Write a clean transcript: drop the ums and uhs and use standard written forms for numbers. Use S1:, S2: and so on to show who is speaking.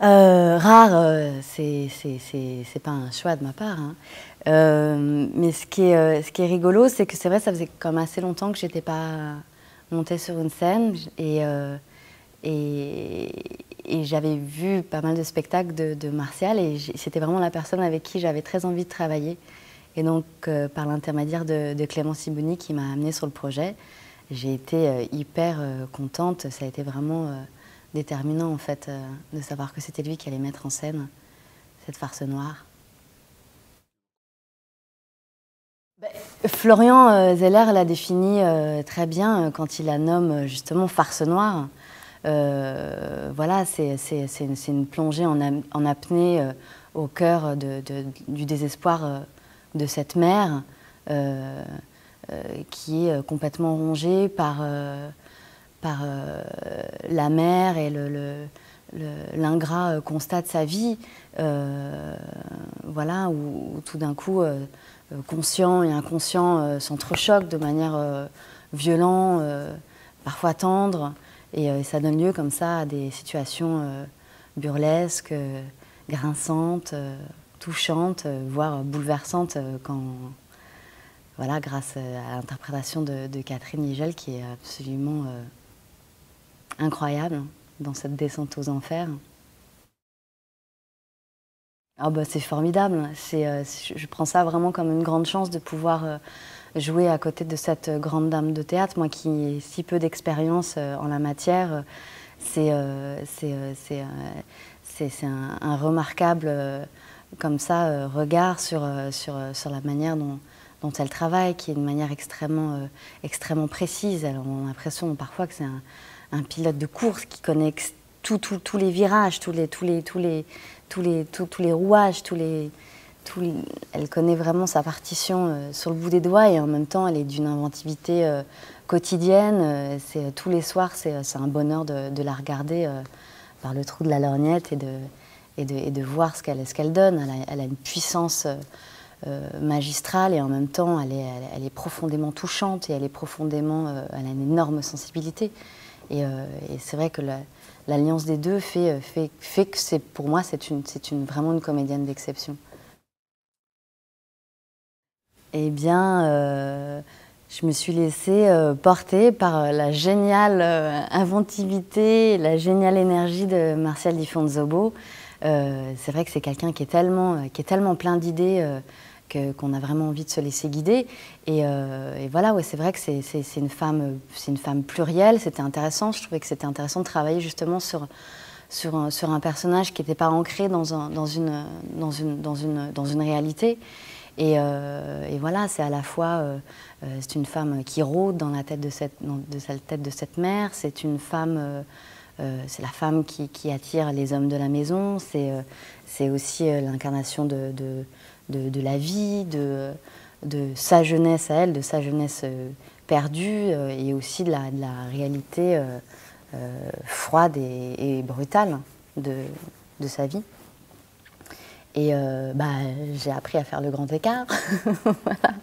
S1: Rare, c'est pas un choix de ma part, hein. Mais ce qui est rigolo, c'est que c'est vrai, ça faisait quand même assez longtemps que j'étais pas montée sur une scène et, et j'avais vu pas mal de spectacles de Martial et c'était vraiment la personne avec qui j'avais très envie de travailler. Et donc, par l'intermédiaire de Clément Sibouni qui m'a amenée sur le projet, j'ai été hyper contente. Ça a été vraiment déterminant en fait de savoir que c'était lui qui allait mettre en scène cette farce noire. Ben, Florian Zeller l'a défini très bien quand il la nomme justement farce noire. Voilà, c'est une plongée en apnée au cœur du désespoir de cette mère qui est complètement rongée par la mer et l'ingrat constat de sa vie, voilà, où tout d'un coup, conscient et inconscient s'entrechoquent de manière violente, parfois tendre, et ça donne lieu comme ça à des situations burlesques, grinçantes, touchantes, voire bouleversantes quand, voilà, grâce à l'interprétation de Catherine Nigel qui est absolument incroyable dans cette descente aux enfers. Ah bah, c'est formidable, je prends ça vraiment comme une grande chance de pouvoir jouer à côté de cette grande dame de théâtre. Moi qui ai si peu d'expérience en la matière, c'est un remarquable comme ça, regard sur la manière dont elle travaille, qui est une manière extrêmement précise. Alors, on a l'impression parfois que c'est un pilote de course qui connaît tous les virages, tous les rouages, elle connaît vraiment sa partition sur le bout des doigts et en même temps elle est d'une inventivité quotidienne. Tous les soirs, c'est un bonheur de la regarder par le trou de la lorgnette et de voir ce qu'elle donne. Elle a une puissance magistrale et en même temps elle est profondément touchante et elle a une énorme sensibilité. Et c'est vrai que l'alliance des deux fait que pour moi c'est vraiment une comédienne d'exception. Eh bien, je me suis laissée porter par la géniale inventivité, la géniale énergie de Martial Di Fonzobo. C'est vrai que c'est quelqu'un qui est tellement plein d'idées qu'on a vraiment envie de se laisser guider. Et voilà, ouais, c'est vrai que c'est une femme plurielle. C'était intéressant. Je trouvais que c'était intéressant de travailler justement sur un personnage qui n'était pas ancré dans une réalité. Et voilà, c'est à la fois c'est une femme qui rôde dans la tête de cette mère. C'est une femme, c'est la femme qui attire les hommes de la maison. C'est aussi l'incarnation de la vie, de sa jeunesse à elle, de sa jeunesse perdue, et aussi de la réalité froide et brutale de sa vie. Et j'ai appris à faire le grand écart. Voilà.